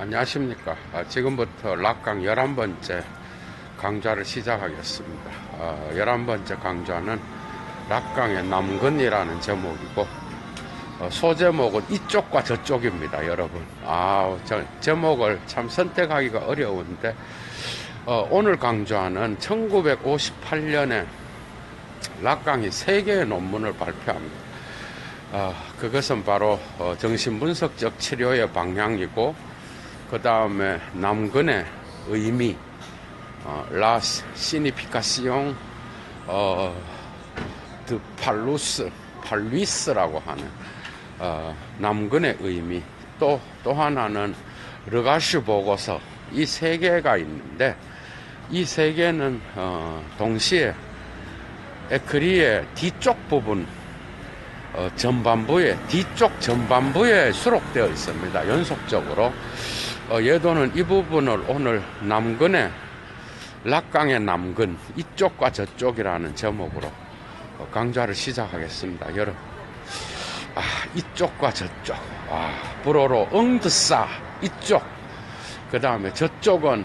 안녕하십니까. 지금부터 락강 11번째 강좌를 시작하겠습니다. 11번째 강좌는 락강의 남근이라는 제목이고, 소제목은 이쪽과 저쪽입니다, 여러분. 제목을 참 선택하기가 어려운데, 오늘 강좌는 1958년에 락강이 3개의 논문을 발표합니다. 그것은 바로 정신분석적 치료의 방향이고, 그 다음에 남근의 의미, La signification de Palluis라고 하는 남근의 의미, 또 하나는 르가슈 보고서, 이 3개가 있는데, 이 3개는 동시에 에크리의 뒤쪽 부분, 전반부에, 뒤쪽 전반부에 수록되어 있습니다. 연속적으로. 예도는 이 부분을 오늘 남근의, 락강의 남근, 이쪽과 저쪽이라는 제목으로 강좌를 시작하겠습니다. 여러분, 이쪽과 저쪽, 불어로 응드싸, 이쪽, 그 다음에 저쪽은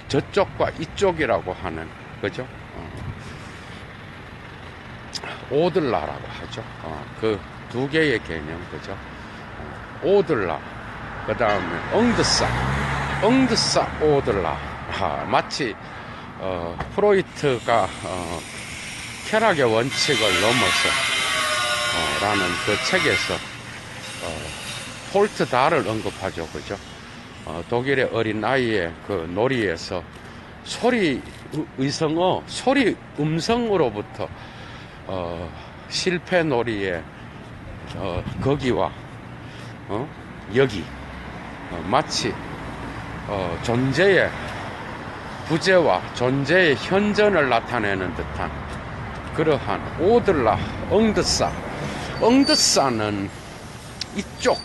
저쪽과 이쪽이라고 하는, 그죠? 오들라라고 하죠. 그 2개의 개념, 그죠? 오들라, 그 다음에 엉드싸 오들라. 마치 프로이트가 쾌락의 원칙을 넘어서 라는 그 책에서 폴트다를 언급하죠, 그죠? 독일의 어린아이의 그 놀이에서 소리 음성으로부터 실패 놀이의 거기와 여기, 마치 존재의 부재와 존재의 현전을 나타내는 듯한 그러한 오들라, 엉드싸는 이쪽,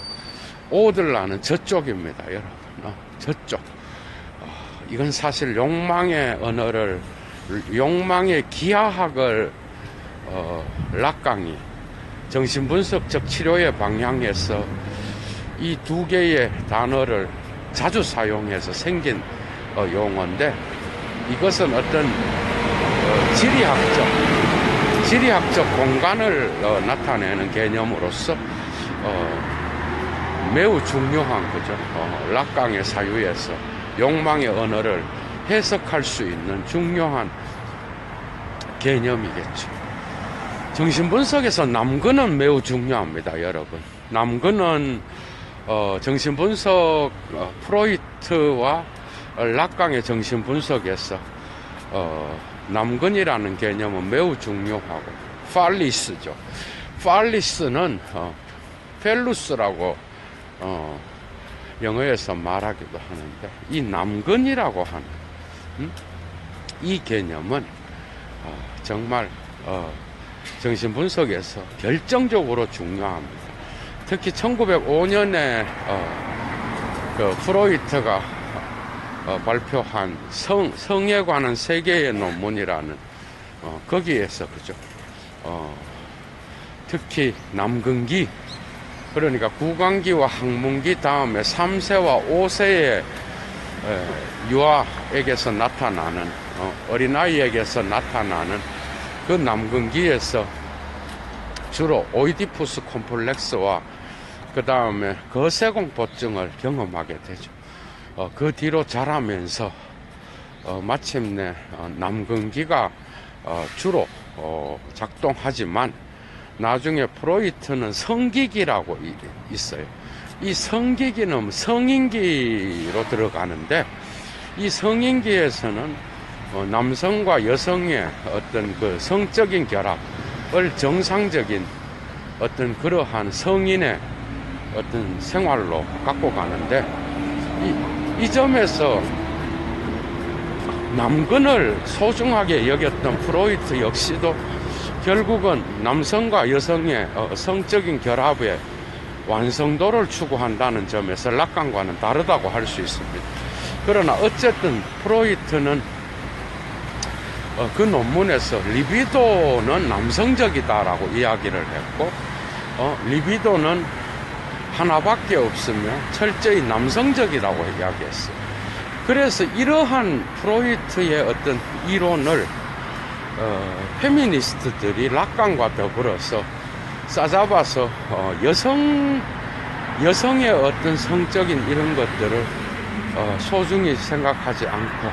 오들라는 저쪽입니다, 여러분. 저쪽. 이건 사실 욕망의 언어를, 욕망의 기하학을 락강이 정신분석적 치료의 방향에서 이 2개의 단어를 자주 사용해서 생긴 용어인데, 이것은 어떤 지리학적 공간을 나타내는 개념으로서 매우 중요한, 거죠. 락강의 사유에서 욕망의 언어를 해석할 수 있는 중요한 개념이겠죠. 정신분석에서 남근은 매우 중요합니다, 여러분. 남근은 정신분석, 프로이트와 락강의 정신분석에서 남근이라는 개념은 매우 중요하고, 팔리스죠. 팔리스는 펠루스라고 영어에서 말하기도 하는데, 이 남근이라고 하는 이 개념은 정말 정신분석에서 결정적으로 중요합니다. 특히 1905년에 그 프로이트가 발표한 성에 관한 3개의 논문이라는 거기에서, 그죠? 특히 남근기, 그러니까 구강기와 항문기 다음에 3세와 5세의 유아에게서 나타나는, 어린아이에게서 나타나는 그 남근기에서 주로 오이디푸스 콤플렉스와 그 다음에 거세공포증을 경험하게 되죠. 그 뒤로 자라면서 마침내 남근기가 주로 작동하지만, 나중에 프로이트는 성기기라고 있어요. 이 성기기는 성인기로 들어가는데, 이 성인기에서는 남성과 여성의 어떤 그 성적인 결합을 정상적인 어떤 그러한 성인의 어떤 생활로 갖고 가는데, 이 점에서 남근을 소중하게 여겼던 프로이트 역시도 결국은 남성과 여성의 성적인 결합의 완성도를 추구한다는 점에서 락강과는 다르다고 할 수 있습니다. 그러나 어쨌든 프로이트는 그 논문에서 리비도는 남성적이다라고 이야기를 했고, 리비도는 하나밖에 없으며 철저히 남성적이라고 이야기했어요. 그래서 이러한 프로이트의 어떤 이론을 페미니스트들이 락강과 더불어서 싸잡아서 여성의 어떤 성적인 이런 것들을 소중히 생각하지 않고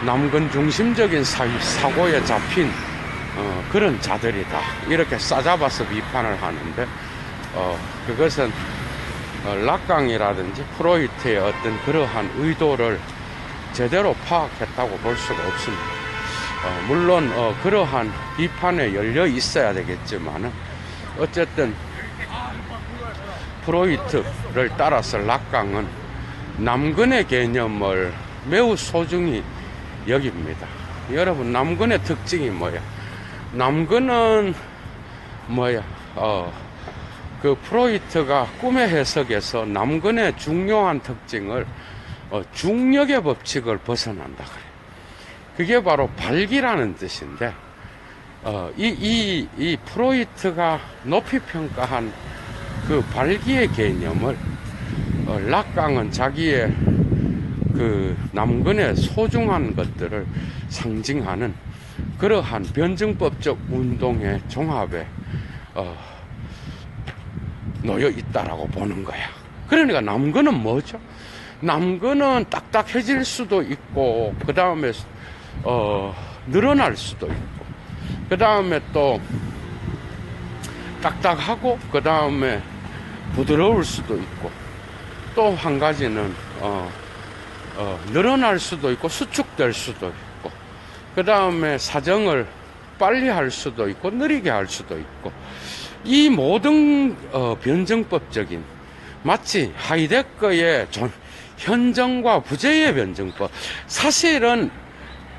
남건 중심적인 사고에 잡힌 그런 자들이다, 이렇게 싸잡아서 비판을 하는데, 그것은 락강이라든지 프로이트의 어떤 그러한 의도를 제대로 파악했다고 볼 수가 없습니다. 물론 그러한 비판에 열려 있어야 되겠지만은, 어쨌든 프로이트를 따라서 락강은 남근의 개념을 매우 소중히 여깁니다. 여러분, 남근의 특징이 뭐야? 남근은 뭐야? 그 프로이트가 꿈의 해석에서 남근의 중요한 특징을 중력의 법칙을 벗어난다 그래. 그게 바로 발기라는 뜻인데, 이 프로이트가 높이 평가한 그 발기의 개념을 락강은 자기의 그 남근의 소중한 것들을 상징하는 그러한 변증법적 운동의 종합에 놓여 있다라고 보는 거야. 그러니까 남근은 뭐죠? 남근은 딱딱해질 수도 있고, 그 다음에 늘어날 수도 있고, 그 다음에 또 딱딱하고, 그 다음에 부드러울 수도 있고, 또 한 가지는 늘어날 수도 있고 수축될 수도 있고, 그 다음에 사정을 빨리 할 수도 있고 느리게 할 수도 있고, 이 모든 변증법적인, 마치 하이데거의 현정과 부재의 변증법, 사실은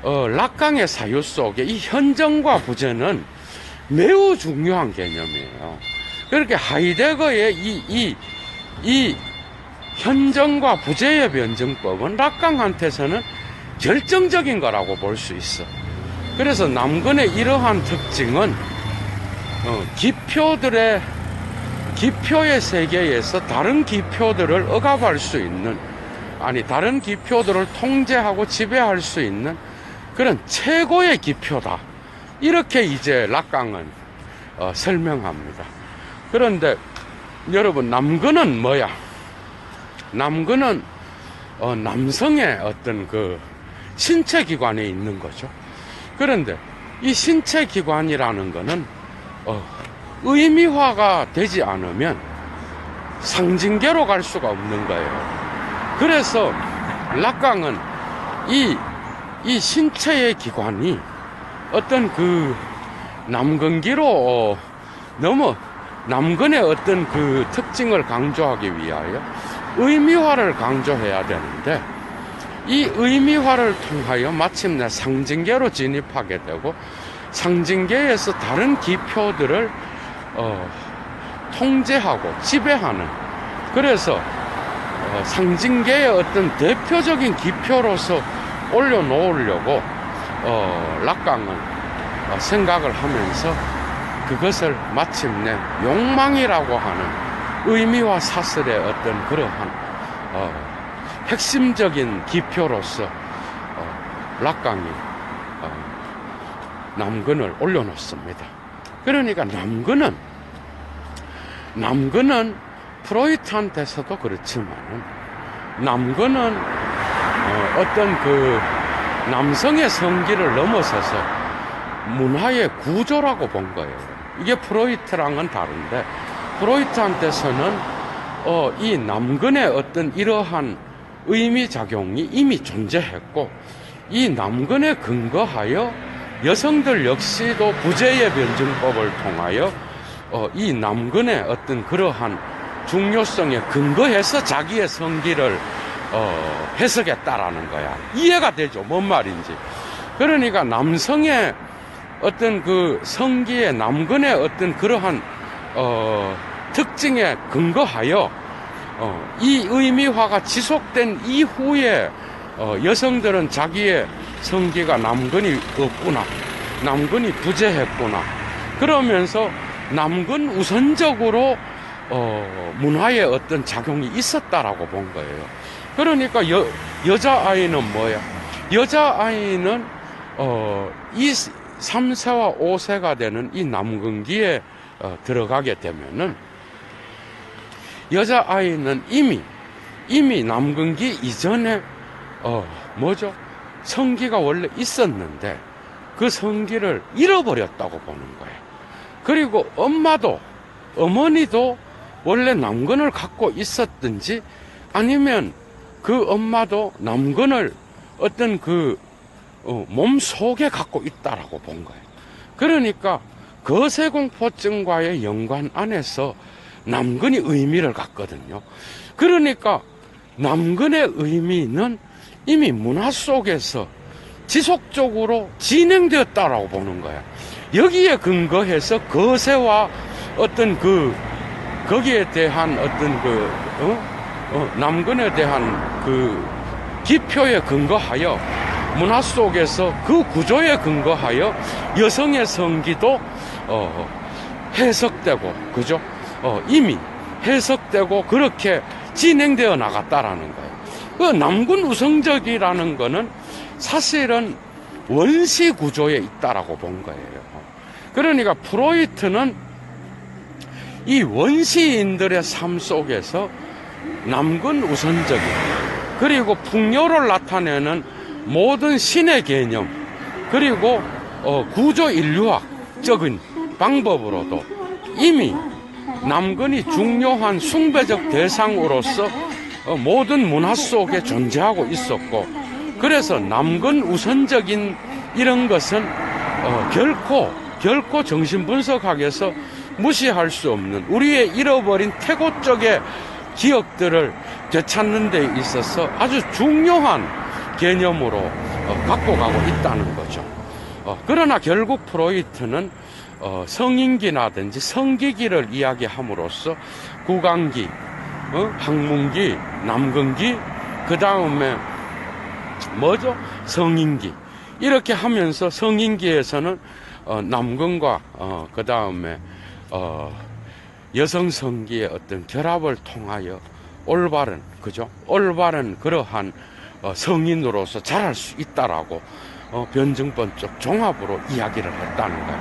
락강의 사유 속에 이 현정과 부재는 매우 중요한 개념이에요. 그렇게 하이데거의 이 현정과 부재의 변증법은 락강한테서는 결정적인 거라고 볼 수 있어. 그래서 남근의 이러한 특징은 기표의 세계에서 다른 기표들을 억압할 수 있는, 아니 다른 기표들을 통제하고 지배할 수 있는 그런 최고의 기표다, 이렇게 이제 락강은 설명합니다. 그런데 여러분, 남근은 뭐야? 남근은 남성의 어떤 그 신체 기관에 있는 거죠. 그런데 이 신체 기관이라는 거는 의미화가 되지 않으면 상징계로 갈 수가 없는 거예요. 그래서 락강은 이 신체의 기관이 어떤 그 남근기로 너무 남근의 어떤 그 특징을 강조하기 위하여 의미화를 강조해야 되는데, 이 의미화를 통하여 마침내 상징계로 진입하게 되고, 상징계에서 다른 기표들을 통제하고 지배하는, 그래서 상징계의 어떤 대표적인 기표로서 올려놓으려고 락강은 생각을 하면서 그것을 마침내 욕망이라고 하는 의미와 사슬의 어떤 그러한 핵심적인 기표로서 락강이 남근을 올려놓습니다. 그러니까 남근은 프로이트한테서도 그렇지만은, 남근은 어떤 그 남성의 성기를 넘어서서 문화의 구조라고 본 거예요. 이게 프로이트랑은 다른데, 프로이트한테서는 이 남근의 어떤 이러한 의미작용이 이미 존재했고, 이 남근에 근거하여 여성들 역시도 부재의 변증법을 통하여 이 남근의 어떤 그러한 중요성에 근거해서 자기의 성기를 해석했다라는 거야. 이해가 되죠? 뭔 말인지. 그러니까 남성의 어떤 그 성기의 남근의 어떤 그러한 특징에 근거하여 이 의미화가 지속된 이후에 여성들은 자기의 성기가 남근이 없구나, 남근이 부재했구나, 그러면서 남근 우선적으로 문화의 어떤 작용이 있었다라고 본 거예요. 그러니까 여자아이는 뭐야? 여자아이는 이 3세와 5세가 되는 이 남근기에 들어가게 되면은 여자아이는 이미 남근기 이전에 뭐죠? 성기가 원래 있었는데 그 성기를 잃어버렸다고 보는 거예요. 그리고 어머니도 원래 남근을 갖고 있었든지 아니면 그 엄마도 남근을 어떤 몸 속에 갖고 있다라고 본 거예요. 그러니까 거세공포증과의 연관 안에서 남근이 의미를 갖거든요. 그러니까 남근의 의미는 이미 문화 속에서 지속적으로 진행되었다라고 보는 거야. 여기에 근거해서 거세와 어떤 거기에 대한 어떤 남근에 대한 기표에 근거하여 문화 속에서 그 구조에 근거하여 여성의 성기도 해석되고, 그죠? 이미 해석되고 그렇게 진행되어 나갔다라는 거예요. 그 남근 우성적이라는 거는 사실은 원시 구조에 있다라고 본 거예요. 그러니까 프로이트는 이 원시인들의 삶 속에서 남근 우선적인, 그리고 풍요를 나타내는 모든 신의 개념, 그리고 구조 인류학적인 방법으로도 이미 남근이 중요한 숭배적 대상으로서 모든 문화 속에 존재하고 있었고, 그래서 남근 우선적인 이런 것은 결코 정신분석학에서 무시할 수 없는 우리의 잃어버린 태고 쪽의 기억들을 되찾는 데 있어서 아주 중요한 개념으로 갖고 가고 있다는 거죠. 그러나 결국 프로이트는 성인기라든지 성기기를 이야기함으로써 구강기, 학문기, 남근기, 그 다음에 뭐죠? 성인기. 이렇게 하면서 성인기에서는 남근과 그 다음에 여성성기의 어떤 결합을 통하여 올바른, 그죠? 올바른 그러한 성인으로서 자랄 수 있다라고 변증법적 종합으로 이야기를 했다는 거예요.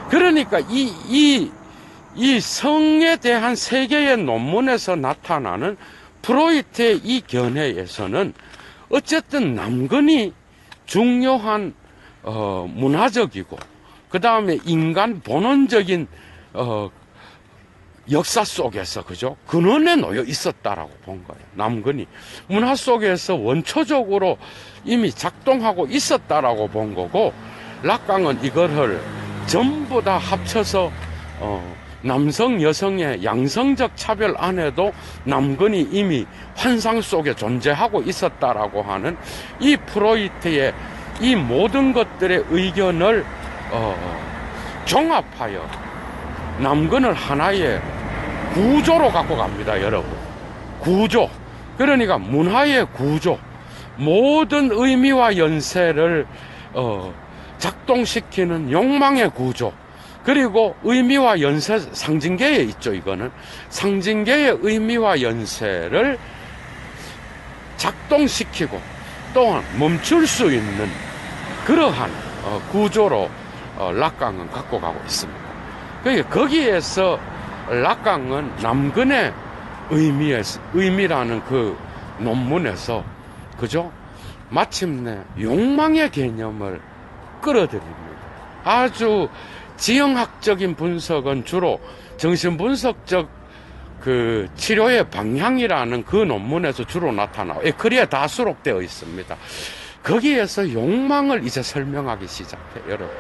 그러니까 이 성에 대한 세 개의 논문에서 나타나는 프로이트의 이 견해에서는 어쨌든 남근이 중요한 문화적이고 그 다음에 인간 본원적인 역사 속에서, 그죠? 근원에 놓여 있었다라고 본 거예요. 남근이 문화 속에서 원초적으로 이미 작동하고 있었다라고 본 거고, 락강은 이거를 전부 다 합쳐서 남성 여성의 양성적 차별 안에도 남근이 이미 환상 속에 존재하고 있었다라고 하는 이 프로이트의 이 모든 것들의 의견을 종합하여 남근을 하나의 구조로 갖고 갑니다, 여러분. 구조. 그러니까 문화의 구조. 모든 의미와 연세를 작동시키는 욕망의 구조. 그리고 의미와 연세, 상징계에 있죠, 이거는. 상징계의 의미와 연세를 작동시키고 또한 멈출 수 있는 그러한 구조로 락강은 갖고 가고 있습니다. 그러니까 거기에서 락강은 남근의 의미라는 그 논문에서, 그죠? 마침내 욕망의 개념을 끌어들입니다. 아주 지형학적인 분석은 주로 정신분석적 그 치료의 방향이라는 그 논문에서 주로 나타나고, 글에 다 수록되어 있습니다. 거기에서 욕망을 이제 설명하기 시작해요, 여러분.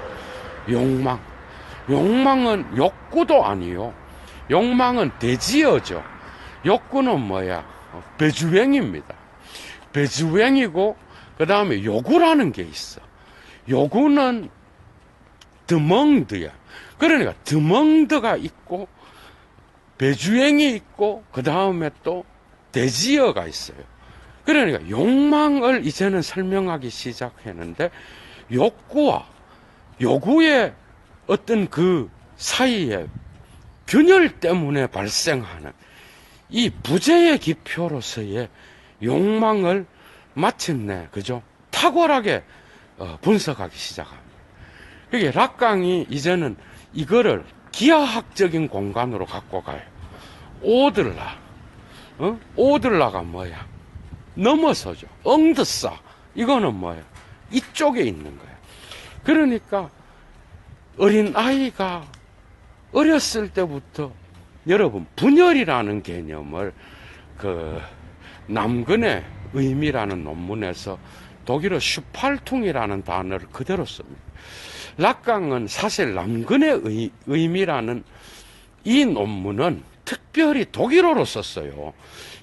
욕망은 욕구도 아니요. 욕망은 대지어죠. 욕구는 뭐야? 배주행입니다. 배주행이고, 그 다음에 요구라는 게 있어. 요구는 드멍드야. 그러니까 드멍드가 있고, 배주행이 있고, 그 다음에 또 대지어가 있어요. 그러니까 욕망을 이제는 설명하기 시작했는데, 욕구와 요구의 어떤 그 사이에 균열 때문에 발생하는 이 부재의 기표로서의 욕망을 마침내, 그죠? 탁월하게 분석하기 시작합니다. 그게 락강이 이제는 이거를 기하학적인 공간으로 갖고 가요. 오들라. 오들라가 뭐야? 넘어서죠. 엉드싸. 이거는 뭐야? 이쪽에 있는 거예요. 그러니까 어린아이가 어렸을 때부터 여러분, 분열이라는 개념을 남근의 의미라는 논문에서 독일어 슈팔퉁이라는 단어를 그대로 씁니다. 락강은 사실 남근의 의미라는 이 논문은 특별히 독일어로 썼어요.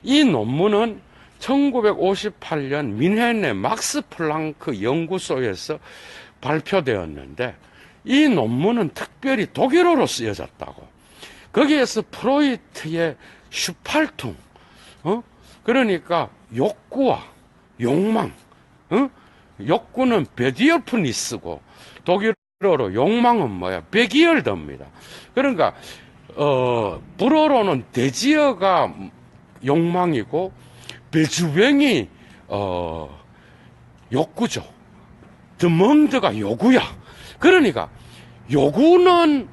이 논문은 1958년 민헨의 막스 플랑크 연구소에서 발표되었는데 이 논문은 특별히 독일어로 쓰여졌다고. 거기에서 프로이트의 슈팔퉁, 그러니까 욕구와 욕망, 욕구는 베디어프니스고 독일어로 욕망은 뭐야? 베기열드입니다. 그러니까 불어로는 대지어가 욕망이고 배주병이 욕구죠. 드멍드가 요구야. 그러니까 요구는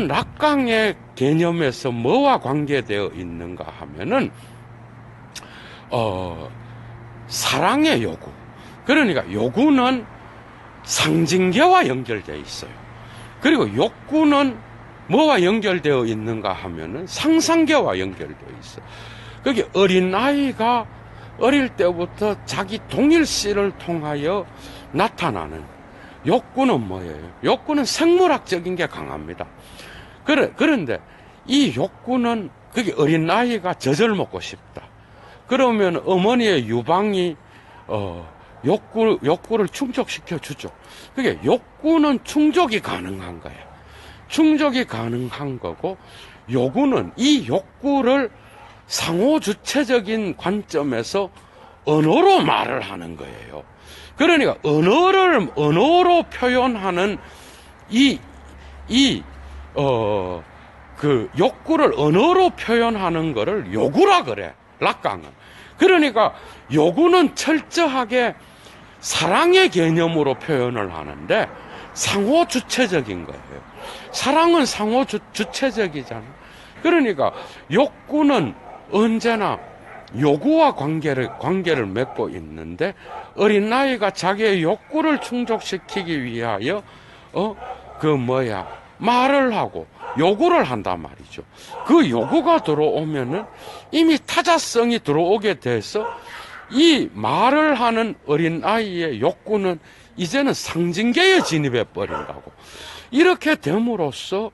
락강의 개념에서 뭐와 관계되어 있는가 하면은 사랑의 요구. 그러니까 요구는 상징계와 연결되어 있어요. 그리고 욕구는 뭐와 연결되어 있는가 하면은 상상계와 연결되어 있어요. 그게 어린아이가 어릴 때부터 자기 동일시를 통하여 나타나는 욕구는 뭐예요? 욕구는 생물학적인 게 강합니다. 그런데 이 욕구는 그게 어린아이가 젖을 먹고 싶다. 그러면 어머니의 유방이 욕구를 충족시켜 주죠. 그게 욕구는 충족이 가능한 거예요. 충족이 가능한 거고, 요구는 이 욕구를 상호주체적인 관점에서 언어로 말을 하는 거예요. 그러니까 언어로 표현하는 그 욕구를 언어로 표현하는 거를 요구라 그래, 락강은. 그러니까 요구는 철저하게 사랑의 개념으로 표현을 하는데 상호주체적인 거예요. 사랑은 상호주체적이잖아. 그러니까 욕구는 언제나 요구와 관계를 맺고 있는데 어린아이가 자기의 욕구를 충족시키기 위하여 말을 하고 요구를 한단 말이죠. 그 요구가 들어오면은 이미 타자성이 들어오게 돼서 이 말을 하는 어린아이의 욕구는 이제는 상징계에 진입해 버린다고. 이렇게 됨으로써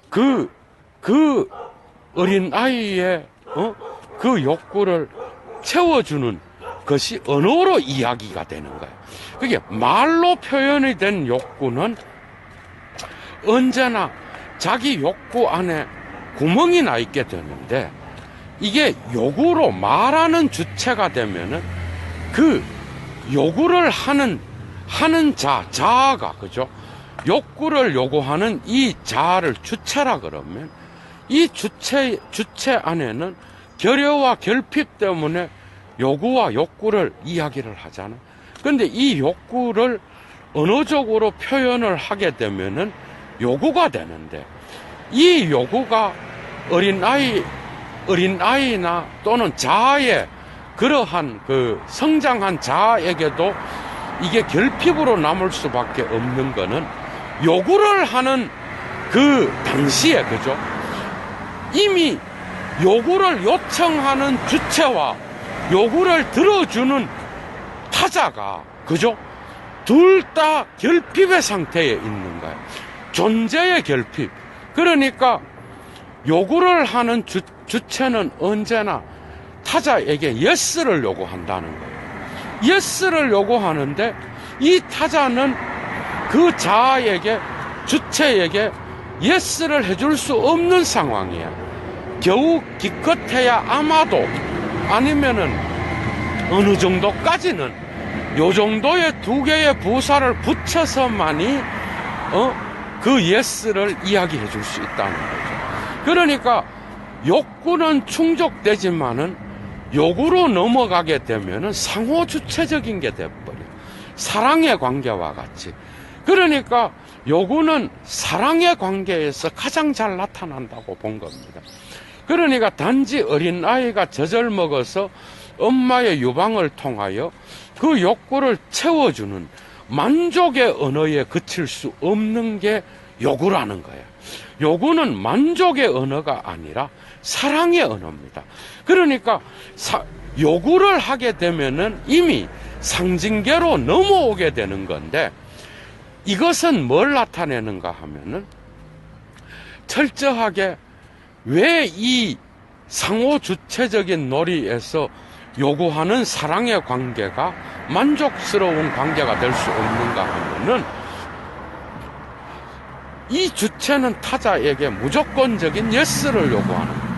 그 어린아이의 그 욕구를 채워주는 것이 언어로 이야기가 되는 거예요. 그게 말로 표현이 된 욕구는 언제나 자기 욕구 안에 구멍이 나 있게 되는데, 이게 요구로 말하는 주체가 되면은 그 요구를 하는 자아가, 그죠? 욕구를 요구하는 이 자아를 주체라 그러면 이 주체 안에는 결여와 결핍 때문에 요구와 욕구를 이야기를 하잖아. 근데 이 욕구를 언어적으로 표현을 하게 되면은 요구가 되는데, 이 요구가 어린아이나 또는 자아의 그러한 그 성장한 자아에게도 이게 결핍으로 남을 수밖에 없는 거는 요구를 하는 그 당시에, 그죠? 이미 요구를 요청하는 주체와 요구를 들어주는 타자가, 그죠? 둘 다 결핍의 상태에 있는 거예요. 존재의 결핍. 그러니까 요구를 하는 주체는 언제나 타자에게 yes를 요구한다는 거예요. yes를 요구하는데 이 타자는 그 자아에게, 주체에게 yes를 해줄 수 없는 상황이에요. 겨우 기껏해야 아마도, 아니면은 어느 정도까지는 요 정도의 두 개의 부사를 붙여서만이 그 yes를 이야기해 줄 수 있다는 거죠. 그러니까 욕구는 충족되지만은 욕으로 넘어가게 되면은 상호주체적인 게 돼버려. 사랑의 관계와 같이. 그러니까 욕구는 사랑의 관계에서 가장 잘 나타난다고 본 겁니다. 그러니까 단지 어린아이가 젖을 먹어서 엄마의 유방을 통하여 그 욕구를 채워주는 만족의 언어에 그칠 수 없는 게 욕구라는 거예요. 욕구는 만족의 언어가 아니라 사랑의 언어입니다. 그러니까 욕구를 하게 되면은 이미 상징계로 넘어오게 되는 건데, 이것은 뭘 나타내는가 하면은 철저하게 왜 이 상호주체적인 놀이에서 요구하는 사랑의 관계가 만족스러운 관계가 될 수 없는가 하면은, 이 주체는 타자에게 무조건적인 예스를 요구하는 거예요.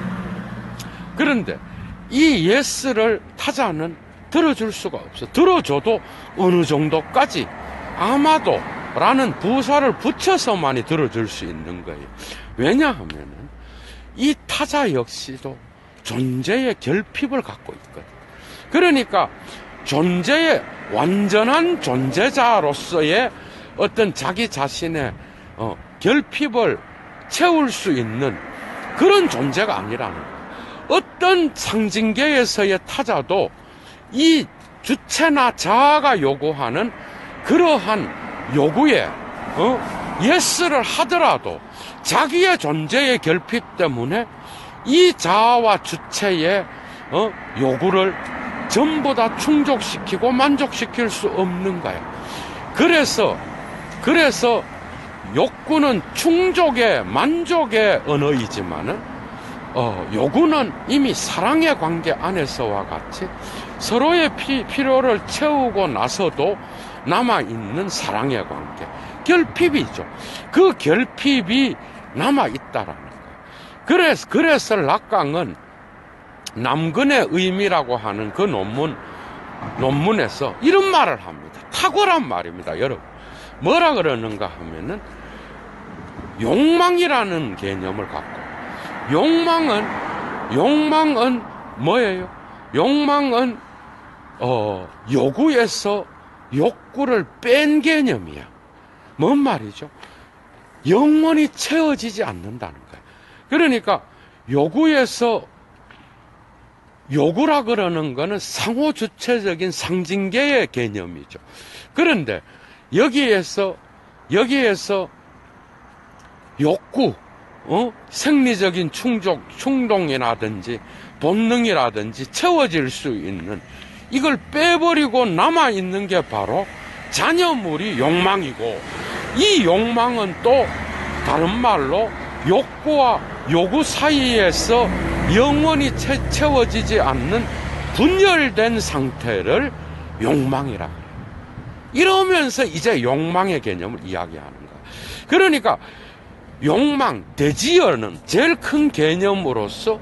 그런데 이 예스를 타자는 들어줄 수가 없어. 들어줘도 어느 정도까지 아마도 라는 부사를 붙여서만이 들어줄 수 있는 거예요. 왜냐하면은 이 타자 역시도 존재의 결핍을 갖고 있거든. 그러니까 존재의 완전한 존재자로서의 어떤 자기 자신의 결핍을 채울 수 있는 그런 존재가 아니라는 거예요. 어떤 상징계에서의 타자도 이 주체나 자아가 요구하는 그러한 요구에 예스를 하더라도 자기의 존재의 결핍 때문에 이 자아와 주체의 요구를 전부 다 충족시키고 만족시킬 수 없는 거예요. 그래서 욕구는 충족의 만족의 언어이지만은 요구는 이미 사랑의 관계 안에서와 같이 서로의 필요를 채우고 나서도 남아있는 사랑의 관계, 결핍이죠. 그 결핍이 남아있다라는 거예요. 그래서 락강은 남근의 의미라고 하는 그 논문에서 이런 말을 합니다. 탁월한 말입니다, 여러분. 뭐라 그러는가 하면은 욕망이라는 개념을 갖고, 욕망은 뭐예요? 욕망은 요구에서 욕구를 뺀 개념이야. 뭔 말이죠? 영원히 채워지지 않는다는 거야. 그러니까 요구에서 요구라 그러는 거는 상호주체적인 상징계의 개념이죠. 그런데 여기에서 욕구, 생리적인 충동이라든지 본능이라든지 채워질 수 있는 이걸 빼버리고 남아있는 게 바로 잔여물이 욕망이고, 이 욕망은 또 다른 말로 욕구와 요구 사이에서 영원히 채워지지 않는 분열된 상태를 욕망이라 그래요. 이러면서 이제 욕망의 개념을 이야기하는 거예요. 그러니까 욕망, 대지어는 제일 큰 개념으로서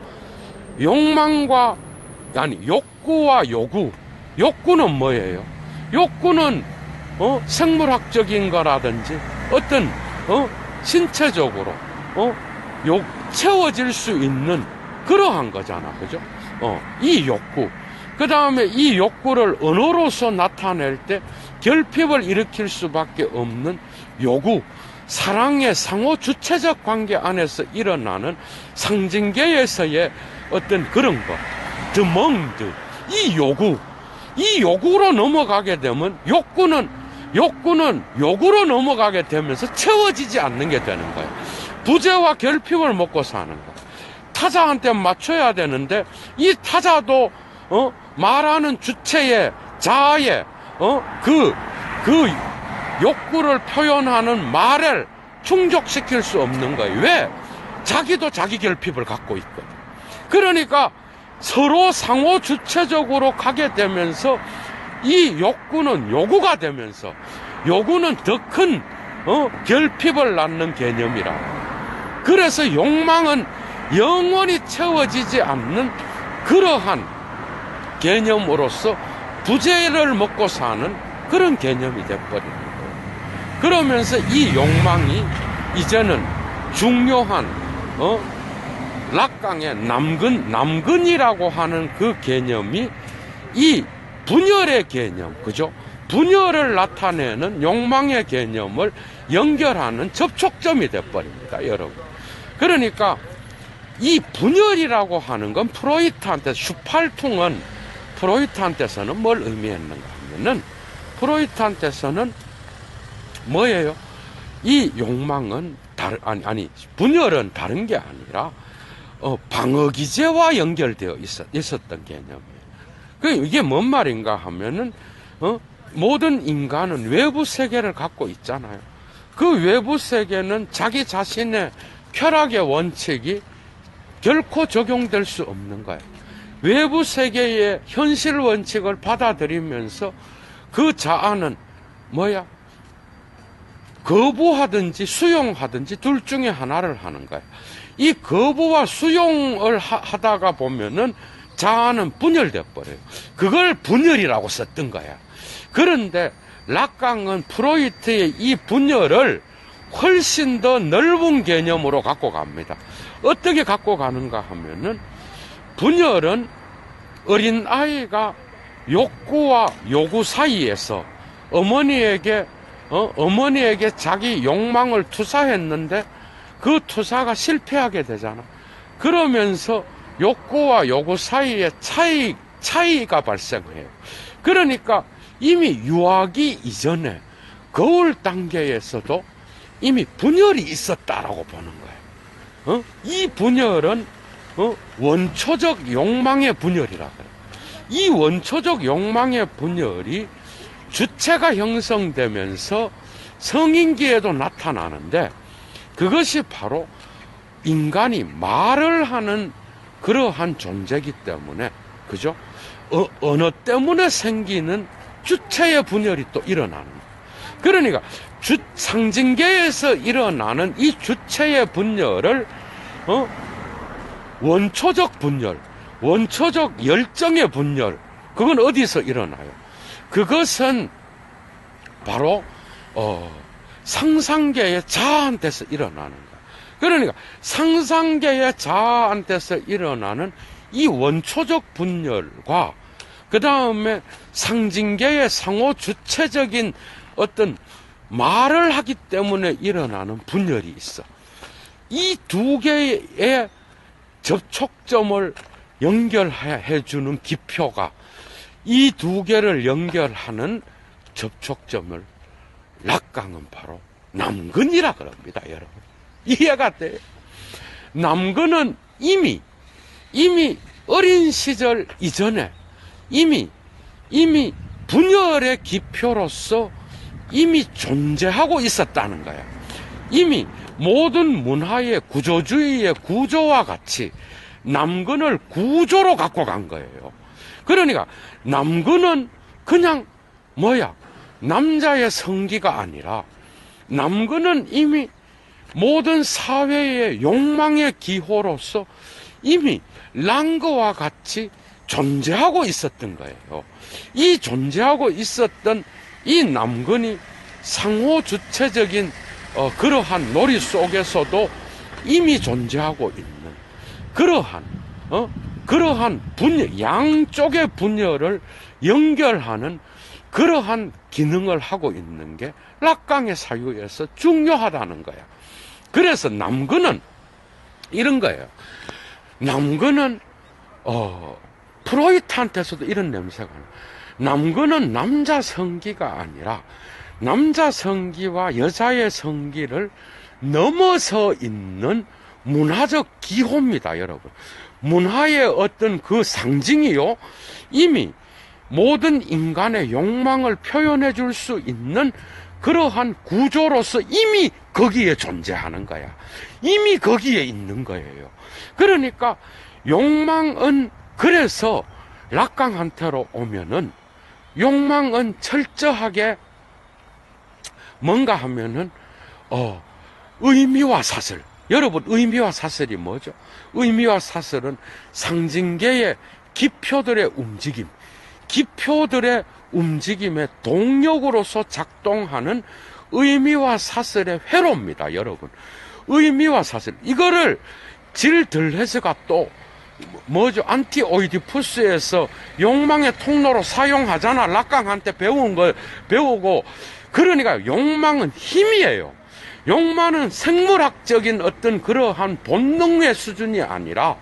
욕망과, 욕구와 요구. 욕구는 뭐예요? 욕구는 생물학적인 거라든지 어떤 신체적으로 채워질 수 있는 그러한 거잖아, 그죠? 이 욕구. 그 다음에 이 욕구를 언어로서 나타낼 때 결핍을 일으킬 수밖에 없는 요구. 사랑의 상호 주체적 관계 안에서 일어나는 상징계에서의 어떤 그런 것. 드멍드. 이 요구로 넘어가게 되면 욕구는 요구로 넘어가게 되면서 채워지지 않는 게 되는 거예요. 부재와 결핍을 먹고 사는 거예요. 타자한테 맞춰야 되는데 이 타자도 말하는 주체의 자아의 그 욕구를 표현하는 말을 충족시킬 수 없는 거예요. 왜? 자기도 자기 결핍을 갖고 있거든. 그러니까 서로 상호 주체적으로 가게 되면서 이 욕구는 요구가 되면서 요구는 더 큰 결핍을 낳는 개념이라. 그래서 욕망은 영원히 채워지지 않는 그러한 개념으로서 부재를 먹고 사는 그런 개념이 돼버리는 거예요. 그러면서 이 욕망이 이제는 중요한 락강의 남근이라고 하는 그 개념이 이 분열의 개념, 그죠? 분열을 나타내는 욕망의 개념을 연결하는 접촉점이 돼버립니다, 여러분. 그러니까 이 분열이라고 하는 건 슈팔퉁은 프로이트한테서는 뭘 의미했는가 하면은, 프로이트한테서는 뭐예요? 이 욕망은 분열은 다른 게 아니라 방어 기제와 연결되어 있었던 개념이에요. 이게 뭔 말인가 하면은 모든 인간은 외부 세계를 갖고 있잖아요. 그 외부 세계는 자기 자신의 쾌락의 원칙이 결코 적용될 수 없는 거예요. 외부 세계의 현실 원칙을 받아들이면서 그 자아는 거부하든지 수용하든지 둘 중에 하나를 하는 거예요. 이 거부와 수용을 하다가 보면은 자아는 분열돼 버려요. 그걸 분열이라고 썼던 거야. 그런데 락강은 프로이트의 이 분열을 훨씬 더 넓은 개념으로 갖고 갑니다. 어떻게 갖고 가는가 하면은, 분열은 어린 아이가 욕구와 요구 사이에서 어머니에게 자기 욕망을 투사했는데 그 투사가 실패하게 되잖아. 그러면서 욕구와 요구 사이에 차이가 발생해요. 그러니까 이미 유아기 이전에 거울 단계에서도 이미 분열이 있었다라고 보는 거예요. 이 분열은 원초적 욕망의 분열이라 그래요. 이 원초적 욕망의 분열이 주체가 형성되면서 성인기에도 나타나는데, 그것이 바로 인간이 말을 하는 그러한 존재이기 때문에, 그죠? 언어 때문에 생기는 주체의 분열이 또 일어나는 거예요. 그러니까 상징계에서 일어나는 이 주체의 분열을 원초적 분열, 원초적 열정의 분열, 그건 어디서 일어나요? 그것은 바로 상상계의 자아한테서 일어나는 거예요. 그러니까 상상계의 자아한테서 일어나는 이 원초적 분열과 그 다음에 상징계의 상호 주체적인 어떤 말을 하기 때문에 일어나는 분열이 있어. 이 두 개의 접촉점을 연결해주는 기표가, 이 두 개를 연결하는 접촉점을 락강은 바로 남근이라 그럽니다, 여러분. 이해가 돼요? 남근은 이미 어린 시절 이전에 이미 분열의 기표로서 이미 존재하고 있었다는 거예요. 이미 모든 문화의 구조주의의 구조와 같이 남근을 구조로 갖고 간 거예요. 그러니까 남근은 그냥 남자의 성기가 아니라, 남근은 이미 모든 사회의 욕망의 기호로서 이미 랑거와 같이 존재하고 있었던 거예요. 이 존재하고 있었던 이 남근이 상호 주체적인 그러한 놀이 속에서도 이미 존재하고 있는 그러한 분열, 양쪽의 분열을 연결하는 그러한 기능을 하고 있는 게 락강의 사유에서 중요하다는 거야. 그래서 남근은 이런 거예요. 남근은 프로이트한테서도 이런 냄새가 나요. 남근은 남자 성기가 아니라 남자 성기와 여자의 성기를 넘어서 있는 문화적 기호입니다, 여러분. 문화의 어떤 그 상징이요, 이미 모든 인간의 욕망을 표현해 줄 수 있는 그러한 구조로서 이미 거기에 존재하는 거야. 이미 거기에 있는 거예요. 그러니까 욕망은, 그래서 락강한테로 오면은 욕망은 철저하게 뭔가 하면은 의미와 사슬. 여러분, 의미와 사슬이 뭐죠? 의미와 사슬은 상징계의 기표들의 움직임, 기표들의 움직임의 동력으로서 작동하는 의미와 사슬의 회로입니다, 여러분. 의미와 사슬, 이거를 질들레즈가 또 뭐죠? 안티오이디푸스에서 욕망의 통로로 사용하잖아. 락강한테 배우고. 그러니까 욕망은 힘이에요. 욕망은 생물학적인 어떤 그러한 본능의 수준이 아니라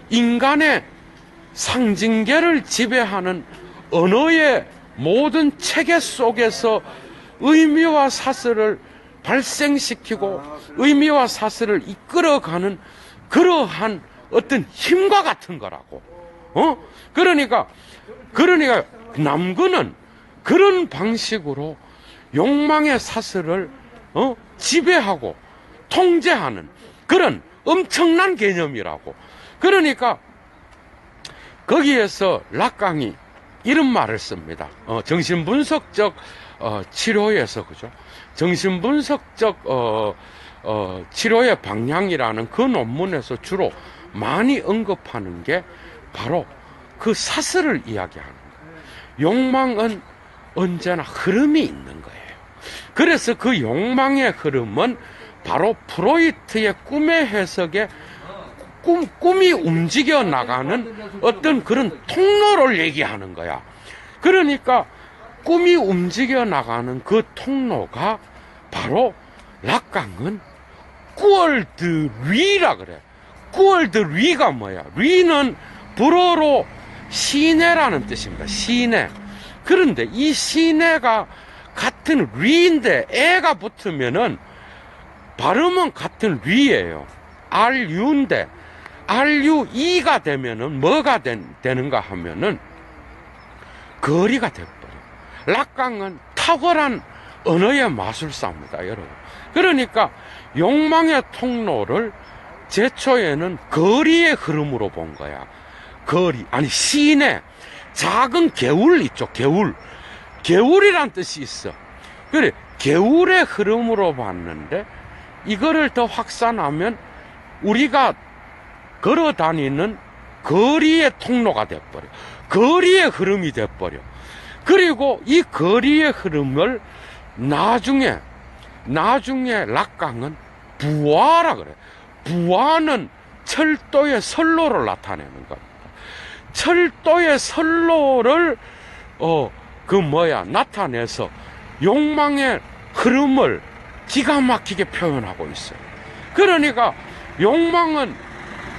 인간의 상징계를 지배하는 언어의 모든 체계 속에서 의미와 사슬을 발생시키고 의미와 사슬을 이끌어가는 그러한 어떤 힘과 같은 거라고. 그러니까 남근은 그런 방식으로 욕망의 사슬을 지배하고 통제하는 그런 엄청난 개념이라고. 그러니까 거기에서 락강이 이런 말을 씁니다. 정신분석적 치료에서, 그죠? 정신분석적 치료의 방향이라는 그 논문에서 주로 많이 언급하는 게 바로 그 사슬을 이야기하는 거예요. 욕망은 언제나 흐름이 있는 거예요. 그래서 그 욕망의 흐름은 바로 프로이트의 꿈의 해석에 꿈이 움직여 나가는 어떤 그런 통로를 얘기하는 거야. 그러니까 꿈이 움직여 나가는 그 통로가 바로 락강은 꾸얼드 리라 그래. 꾸얼드 리가 뭐야? 리는 불어로 시내라는 뜻입니다. 시내. 그런데 이 시내가 같은 리인데 애가 붙으면은 발음은 같은 리예요. RU인데 RUE가 되면은 뭐가 되는가 하면은 거리가 돼버려. 락강은 탁월한 언어의 마술사입니다, 여러분. 그러니까 욕망의 통로를 제초에는 거리의 흐름으로 본 거야. 거리, 아니 시내, 작은 개울 있죠, 개울. 개울이란 뜻이 있어. 그래, 개울의 흐름으로 봤는데 이거를 더 확산하면 우리가 걸어 다니는 거리의 통로가 돼버려. 거리의 흐름이 돼버려. 그리고 이 거리의 흐름을 나중에 락강은 부화라 그래. 부화는 철도의 선로를 나타내는 겁니다. 철도의 선로를 나타내서 욕망의 흐름을 기가 막히게 표현하고 있어요. 그러니까 욕망은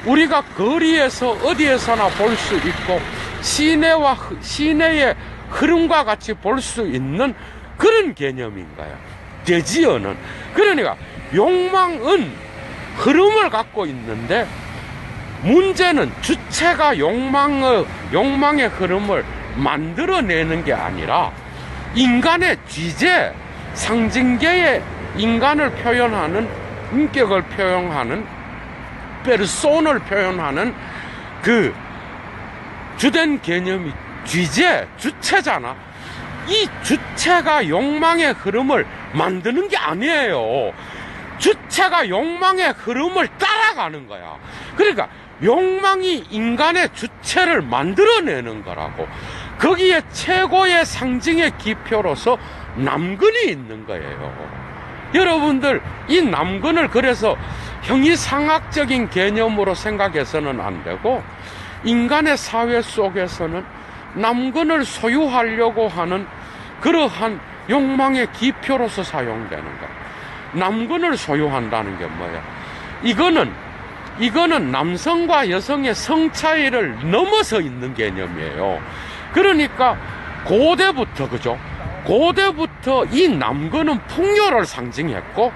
우리가 거리에서 어디에서나 볼 수 있고 시내의 흐름과 같이 볼 수 있는 그런 개념인 거야. 대지어는. 그러니까 욕망은 흐름을 갖고 있는데 문제는 주체가 욕망의 흐름을 만들어내는 게 아니라 인간의 귀재, 상징계의 인간을 표현하는, 인격을 표현하는, 페르소나를 표현하는 그 주된 개념이 귀재, 주체잖아. 이 주체가 욕망의 흐름을 만드는 게 아니에요. 주체가 욕망의 흐름을 따라가는 거야. 그러니까 욕망이 인간의 주체를 만들어내는 거라고. 거기에 최고의 상징의 기표로서 남근이 있는 거예요. 여러분들, 이 남근을 그래서 형이상학적인 개념으로 생각해서는 안 되고, 인간의 사회 속에서는 남근을 소유하려고 하는 그러한 욕망의 기표로서 사용되는 거야. 남근을 소유한다는 게 뭐야? 이거는 남성과 여성의 성차이를 넘어서 있는 개념이에요. 그러니까 고대부터, 그죠? 고대부터 이 남근은 풍요를 상징했고,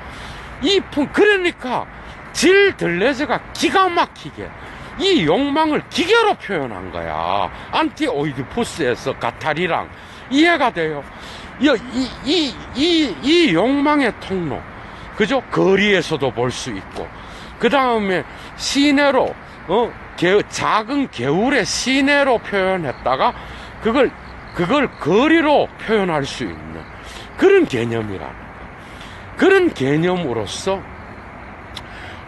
그러니까 질들레즈가 기가 막히게 이 욕망을 기계로 표현한 거야. 안티오이디푸스에서 가타리랑. 이해가 돼요? 이 욕망의 통로, 그죠? 거리에서도 볼 수 있고, 그 다음에 시내로, 작은 개울의 시내로 표현했다가 그걸 거리로 표현할 수 있는 그런 개념이라는 거예요. 그런 개념으로서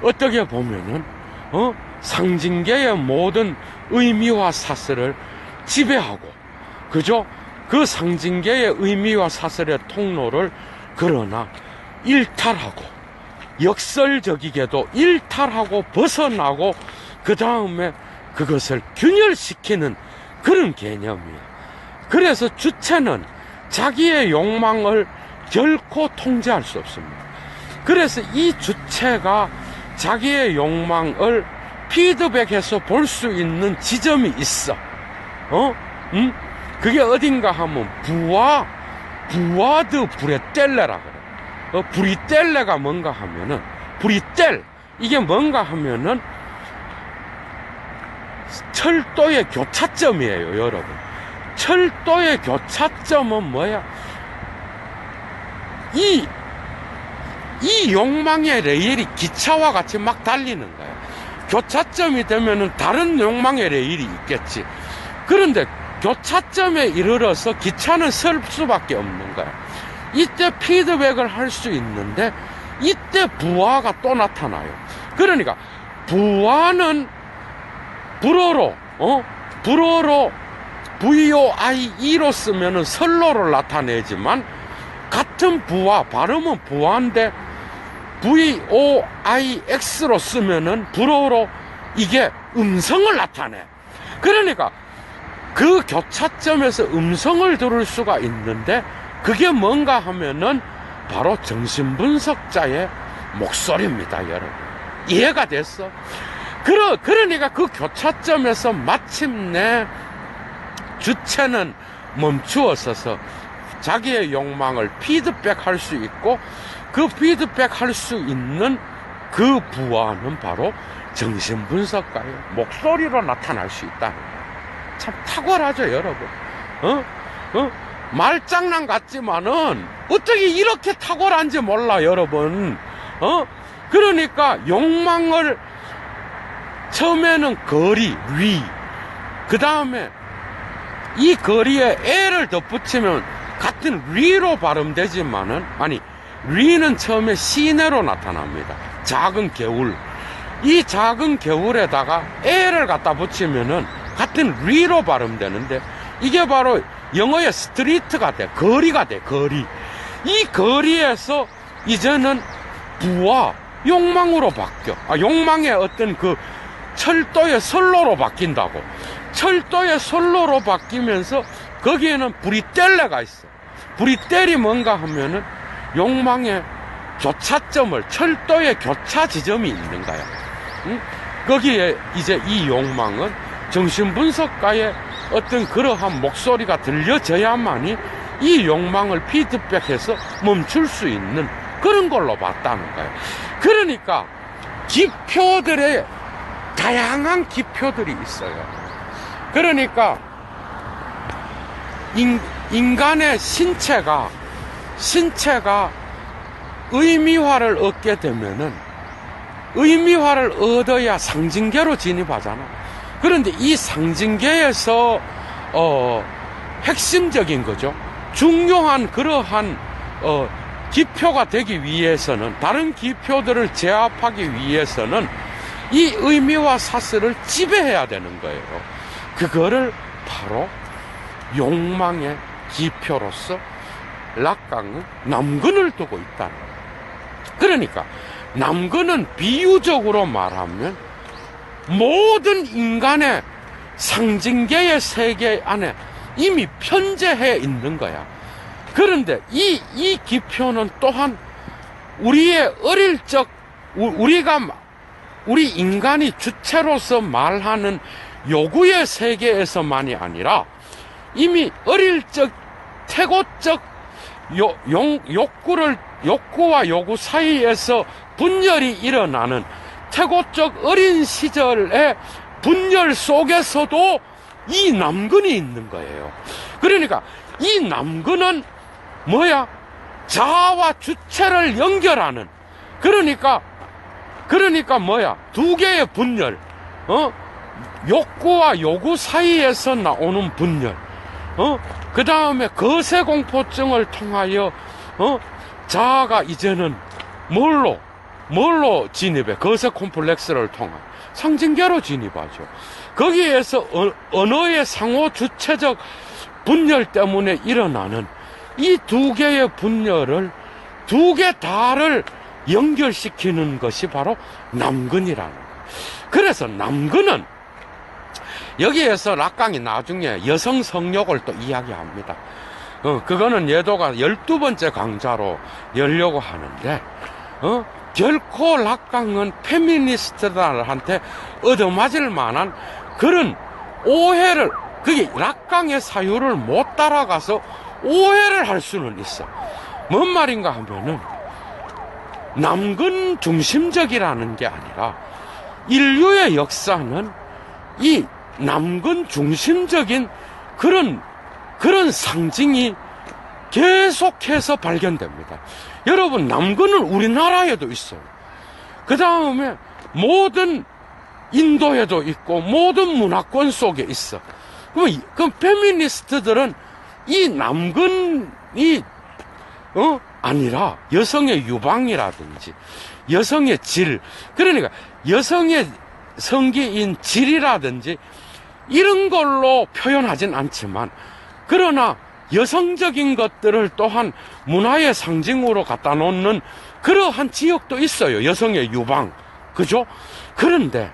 어떻게 보면은 상징계의 모든 의미와 사슬을 지배하고, 그죠? 그 상징계의 의미와 사슬의 통로를 그러나 일탈하고 역설적이게도 일탈하고 벗어나고 그 다음에 그것을 균열시키는 그런 개념이에요. 그래서 주체는 자기의 욕망을 결코 통제할 수 없습니다. 그래서 이 주체가 자기의 욕망을 피드백해서 볼 수 있는 지점이 있어. 그게 어딘가 하면 부와드 브레텔레라 그래. 브리텔레가 뭔가 하면은, 이게 뭔가 하면은 철도의 교차점이에요, 여러분. 철도의 교차점은 뭐야? 이 욕망의 레일이 기차와 같이 막 달리는 거야. 교차점이 되면은 다른 욕망의 레일이 있겠지. 그런데 교차점에 이르러서 기차는 설 수밖에 없는 거야. 이때 피드백을 할 수 있는데 이때 부하가 또 나타나요. 그러니까 부하는 불어로 VOIE로 쓰면은 설로를 나타내지만, 같은 부하, 발음은 부하인데 VOIX로 쓰면은 불어로 이게 음성을 나타내. 그러니까 그 교차점에서 음성을 들을 수가 있는데, 그게 뭔가 하면은 바로 정신분석자의 목소리입니다, 여러분. 이해가 됐어? 그러니까 그 교차점에서 마침내 주체는 멈추어서서 자기의 욕망을 피드백할 수 있고, 그 피드백할 수 있는 그 부하는 바로 정신분석가의 목소리로 나타날 수 있다. 참 탁월하죠, 여러분. 말장난 같지만은 어떻게 이렇게 탁월한지 몰라, 여러분. 그러니까 욕망을 처음에는 거리, 그 다음에 이 거리에 에를 덧붙이면 같은 리로 발음되지만은, 리는 처음에 시내로 나타납니다. 작은 개울. 이 작은 개울에다가 에를 갖다 붙이면은 같은 리로 발음되는데, 이게 바로 영어의 스트리트가 돼. 거리가 돼, 거리. 이 거리에서 이제는 부와 욕망으로 바뀌어. 욕망의 어떤 그 철도의 선로로 바뀐다고. 철도의 선로로 바뀌면서 거기에는 브리텔레가 있어. 브리텔이 뭔가 하면은 욕망의 교차점을, 철도의 교차 지점이 있는 거야. 거기에 이제 이 욕망은 정신분석가의 어떤 그러한 목소리가 들려져야만이 이 욕망을 피드백해서 멈출 수 있는 그런 걸로 봤다는 거예요. 그러니까 기표들의 다양한 기표들이 있어요. 그러니까 인간의 신체가 의미화를 얻게 되면은, 의미화를 얻어야 상징계로 진입하잖아. 그런데 이 상징계에서 핵심적인 거죠. 중요한 그러한 기표가 되기 위해서는, 다른 기표들을 제압하기 위해서는 이 의미와 사슬을 지배해야 되는 거예요. 그거를 바로 욕망의 기표로서 락강은 남근을 두고 있다. 그러니까 남근은 비유적으로 말하면 모든 인간의 상징계의 세계 안에 이미 편재해 있는 거야. 그런데 이 기표는 또한 우리의 어릴 적, 우리 인간이 주체로서 말하는 요구의 세계에서만이 아니라 이미 어릴 적, 태고적 욕구와 요구 사이에서 분열이 일어나는 태고적 어린 시절의 분열 속에서도 이 남근이 있는 거예요. 그러니까 이 남근은 뭐야? 자아와 주체를 연결하는, 그러니까 뭐야? 두 개의 분열, 욕구와 요구 사이에서 나오는 분열, 그 다음에 거세공포증을 통하여, 자아가 이제는 뭘로 진입해? 거세 콤플렉스를 통한 상징계로 진입하죠. 거기에서 언어의 상호 주체적 분열 때문에 일어나는 이 두 개의 분열을, 두 개 다를 연결시키는 것이 바로 남근이라는 거예요. 그래서 남근은 여기에서 락강이 나중에 여성 성욕을 또 이야기합니다. 그거는 예도가 12번째 강좌로 열려고 하는데, 결코 락강은 페미니스트들한테 얻어맞을 만한 그런 오해를, 그게 락강의 사유를 못 따라가서 오해를 할 수는 있어. 뭔 말인가 하면은, 남근 중심적이라는 게 아니라, 인류의 역사는 이 남근 중심적인 그런 상징이 계속해서 발견됩니다. 여러분, 남근은 우리나라에도 있어요. 그 다음에 모든 인도에도 있고 모든 문화권 속에 있어. 그럼 페미니스트들은 이 남근이 아니라 여성의 유방이라든지 여성의 질, 그러니까 여성의 성기인 질이라든지 이런 걸로 표현하진 않지만, 그러나 여성적인 것들을 또한 문화의 상징으로 갖다 놓는 그러한 지역도 있어요. 여성의 유방. 그죠? 그런데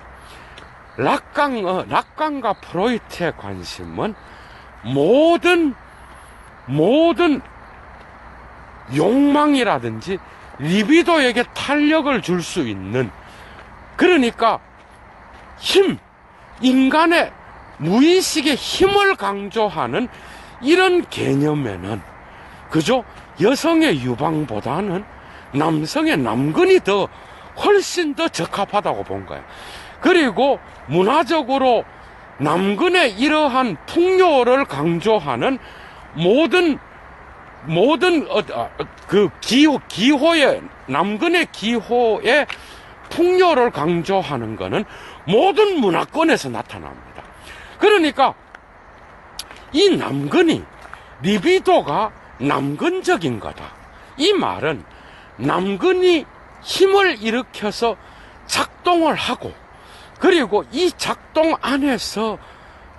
락강과 프로이트의 관심은 모든 욕망이라든지 리비도에게 탄력을 줄 수 있는, 그러니까 인간의 무의식의 힘을 강조하는 이런 개념에는, 그죠? 여성의 유방보다는 남성의 남근이 훨씬 더 적합하다고 본 거예요. 그리고 문화적으로 남근의 이러한 풍요를 강조하는 모든 기호의, 남근의 기호의 풍요를 강조하는 것은 모든 문화권에서 나타납니다. 그러니까 이 남근이, 리비도가 남근적인 거다. 이 말은 남근이 힘을 일으켜서 작동을 하고, 그리고 이 작동 안에서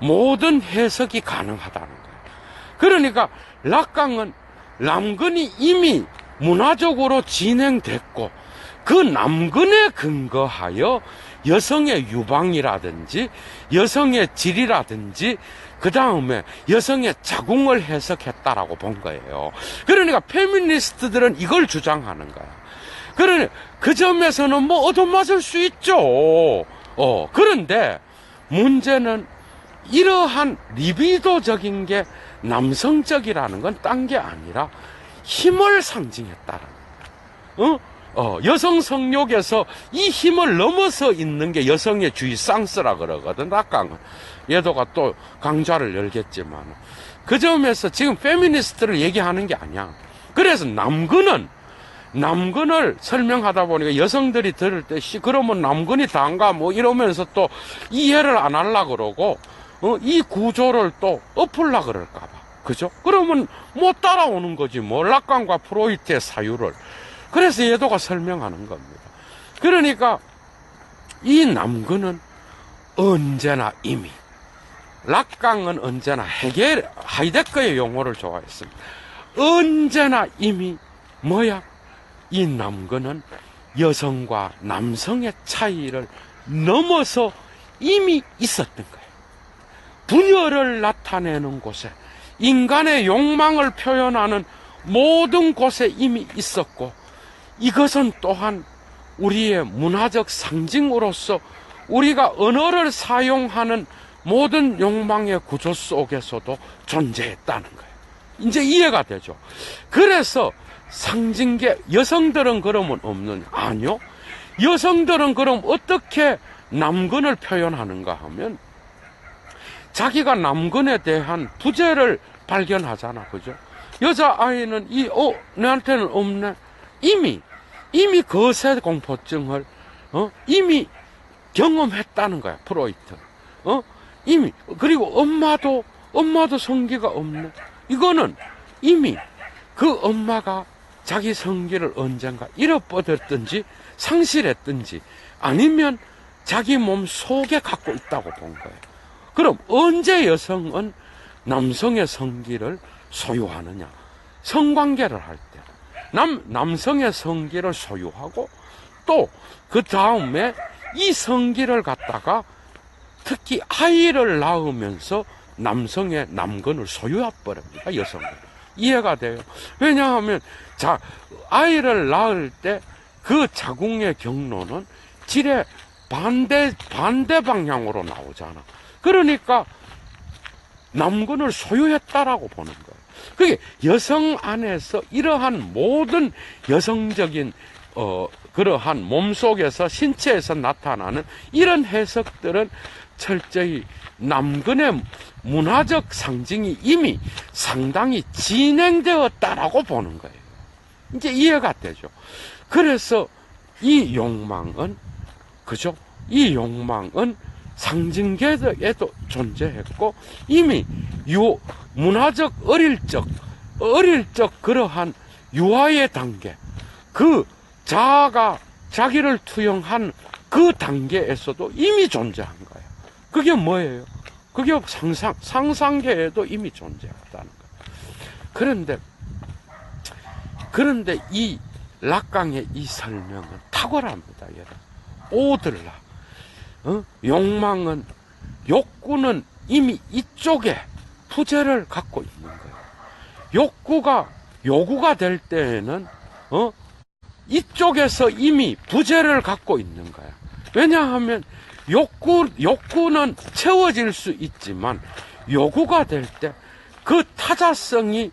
모든 해석이 가능하다는 거예요. 그러니까 락강은 남근이 이미 문화적으로 진행됐고, 그 남근에 근거하여 여성의 유방이라든지 여성의 질이라든지 그 다음에 여성의 자궁을 해석했다라고 본 거예요. 그러니까 페미니스트들은 이걸 주장하는 거야. 그러니 그 점에서는 뭐 얻어맞을 수 있죠. 그런데 문제는 이러한 리비도적인 게 남성적이라는 건 딴 게 아니라 힘을 상징했다라는 거야. 여성 성욕에서 이 힘을 넘어서 있는 게 여성의 주의상스라 그러거든, 락강은. 얘도가 또 강좌를 열겠지만. 그 점에서 지금 페미니스트를 얘기하는 게 아니야. 그래서 남근을 설명하다 보니까 여성들이 들을 때, 그러면 남근이 다인가? 뭐 이러면서 또 이해를 안 하려고 그러고, 이 구조를 또 엎으려고 그럴까봐. 그죠? 그러면 못 따라오는 거지, 뭐. 락강과 프로이트의 사유를. 그래서 얘도가 설명하는 겁니다. 그러니까 이 남근은 언제나 이미, 락강은 언제나 하이데거의 용어를 좋아했습니다. 언제나 이미 이 남근은 여성과 남성의 차이를 넘어서 이미 있었던 거예요. 분열을 나타내는 곳에, 인간의 욕망을 표현하는 모든 곳에 이미 있었고, 이것은 또한 우리의 문화적 상징으로서 우리가 언어를 사용하는 모든 욕망의 구조 속에서도 존재했다는 거예요. 이제 이해가 되죠. 그래서 상징계, 여성들은 그러면 없느냐? 아니요. 여성들은 그럼 어떻게 남근을 표현하는가 하면, 자기가 남근에 대한 부재를 발견하잖아. 그죠? 여자아이는 내한테는 없네. 이미 거세 공포증을, 이미 경험했다는 거야, 프로이트. 이미. 그리고 엄마도 성기가 없네. 이거는 이미 그 엄마가 자기 성기를 언젠가 잃어버렸든지 상실했든지 아니면 자기 몸 속에 갖고 있다고 본 거예요. 그럼 언제 여성은 남성의 성기를 소유하느냐? 성관계를 할 때. 남성의 성기를 소유하고 또 그 다음에 이 성기를 갖다가 특히 아이를 낳으면서 남성의 남근을 소유해버립니다. 여성은. 이해가 돼요. 왜냐하면 자 아이를 낳을 때 그 자궁의 경로는 질의 반대 방향으로 나오잖아. 그러니까 남근을 소유했다라고 보는 거예요. 그게 여성 안에서 이러한 모든 여성적인 그러한 몸속에서 신체에서 나타나는 이런 해석들은 철저히 남근의 문화적 상징이 이미 상당히 진행되었다라고 보는 거예요. 이제 이해가 되죠. 그래서 이 욕망은 그죠? 이 욕망은 상징계에도 존재했고 이미 문화적 어릴 적 그러한 유아의 단계 그 자아가 자기를 투영한 그 단계에서도 이미 존재한 거예요. 그게 뭐예요? 그게 상상계에도 이미 존재했다는 거예요. 그런데 이 락강의 이 설명은 탁월합니다, 여러분. 오들라. 욕구는 이미 이쪽에 부재를 갖고 있는 거예요. 요구가 될 때에는, 이쪽에서 이미 부재를 갖고 있는 거야. 왜냐하면 욕구는 채워질 수 있지만 요구가 될 때 그 타자성이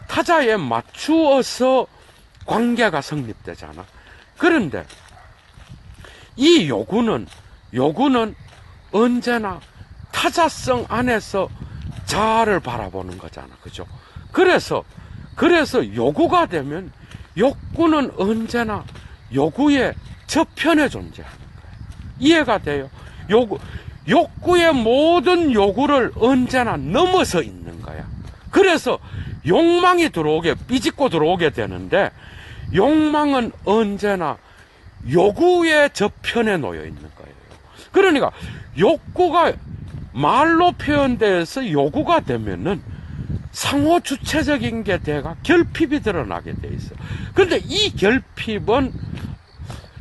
타자에 맞추어서 관계가 성립되잖아. 그런데 이 요구는 언제나 타자성 안에서 자아를 바라보는 거잖아. 그죠? 그래서 요구가 되면 욕구는 언제나 요구의 저편에 존재하는 거예요. 이해가 돼요? 욕구의 모든 요구를 언제나 넘어서 있는 거야. 그래서 욕망이 삐짓고 들어오게 되는데, 욕망은 언제나 요구의 저편에 놓여 있는 거예요. 그러니까 욕구가 말로 표현돼서 요구가 되면은 상호 주체적인 게 돼가 결핍이 드러나게 돼 있어. 그런데 이 결핍은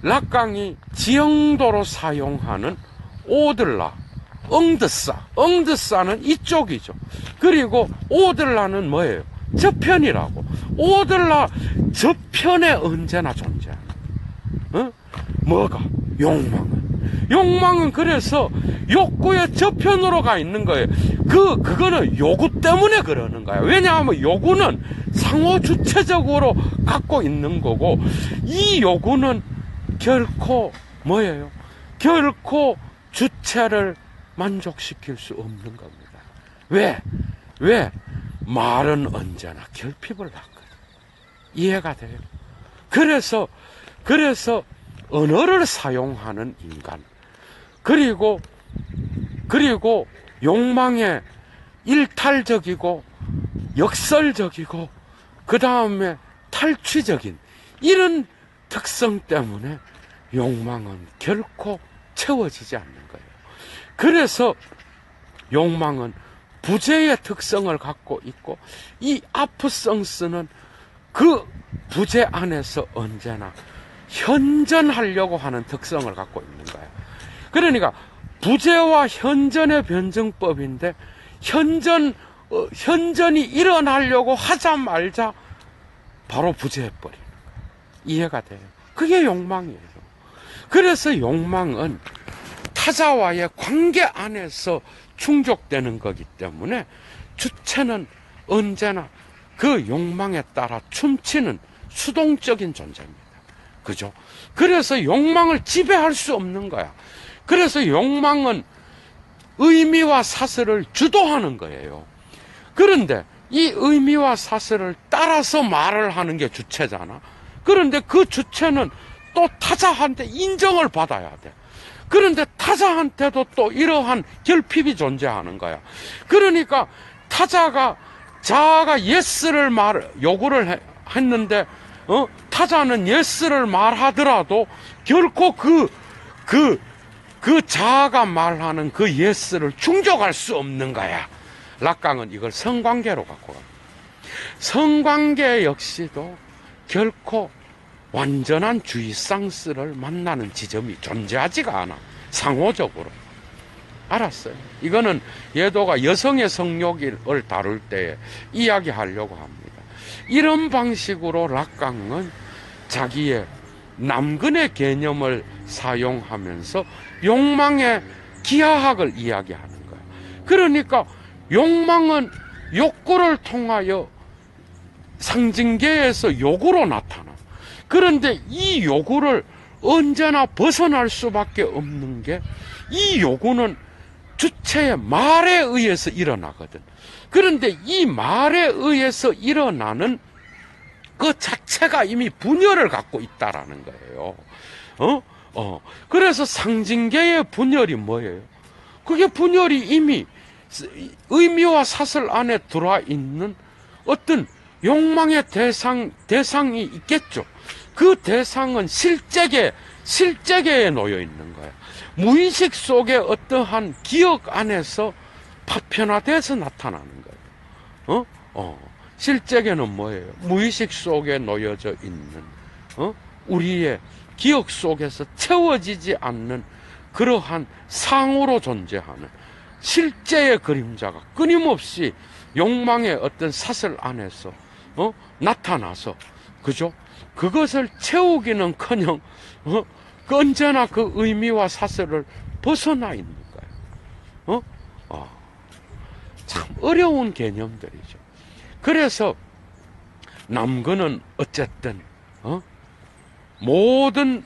락강이 지형도로 사용하는 오들라, 엉드사는 이쪽이죠. 그리고 오들라는 뭐예요? 저편이라고. 오들라 저편에 언제나 존재하는 뭐가? 욕망은 그래서 욕구의 저편으로 가 있는 거예요. 그거는 요구 때문에 그러는 거야. 왜냐하면 요구는 상호 주체적으로 갖고 있는 거고, 이 요구는 결코 뭐예요? 결코 주체를 만족시킬 수 없는 겁니다. 왜? 말은 언제나 결핍을 낳거든. 이해가 돼요? 그래서 언어를 사용하는 인간, 그리고 욕망에 일탈적이고 역설적이고 그 다음에 탈취적인 이런 특성 때문에 욕망은 결코 채워지지 않는 거예요. 그래서 욕망은 부재의 특성을 갖고 있고, 이 아프성스는 그 부재 안에서 언제나 현전하려고 하는 특성을 갖고 있는 거예요. 그러니까 부재와 현전의 변증법인데, 현전이 일어나려고 하자 말자 바로 부재해버리는 거예요. 이해가 돼요? 그게 욕망이에요. 그래서 욕망은 타자와의 관계 안에서 충족되는 거기 때문에 주체는 언제나 그 욕망에 따라 춤추는 수동적인 존재입니다. 그죠? 그래서 욕망을 지배할 수 없는 거야. 그래서 욕망은 의미와 사슬을 주도하는 거예요. 그런데 이 의미와 사슬을 따라서 말을 하는 게 주체잖아. 그런데 그 주체는 또 타자한테 인정을 받아야 돼. 그런데 타자한테도 또 이러한 결핍이 존재하는 거야. 그러니까 자아가 예스를 요구를 했는데, 타자는 예스를 말하더라도 결코 그 자아가 말하는 그 예스를 충족할 수 없는 거야. 락강은 이걸 성관계로 갖고 갑니다. 성관계 역시도 결코 완전한 주의상스를 만나는 지점이 존재하지가 않아. 상호적으로. 알았어요. 이거는 예도가 여성의 성욕을 다룰 때 이야기하려고 합니다. 이런 방식으로 락강은 자기의 남근의 개념을 사용하면서 욕망의 기하학을 이야기하는 거예요. 그러니까 욕망은 욕구를 통하여 상징계에서 요구로 나타나. 그런데 이 요구를 언제나 벗어날 수밖에 없는 게 이 요구는 주체의 말에 의해서 일어나거든. 그런데 이 말에 의해서 일어나는 그 자체가 이미 분열을 갖고 있다라는 거예요. 그래서 상징계의 분열이 뭐예요? 그게 분열이 이미 의미와 사슬 안에 들어와 있는 어떤 욕망의 대상이 있겠죠. 그 대상은 실제계에 놓여 있는 거예요. 무의식 속의 어떠한 기억 안에서 파편화돼서 나타나는 거예요. 실제계는 뭐예요? 무의식 속에 놓여져 있는, 우리의 기억 속에서 채워지지 않는 그러한 상으로 존재하는 실제의 그림자가 끊임없이 욕망의 어떤 사슬 안에서, 나타나서, 그죠? 그것을 채우기는 커녕, 언제나 그 의미와 사슬을 벗어나 있는 거예요. 참 어려운 개념들이죠. 그래서 남근은 어쨌든 모든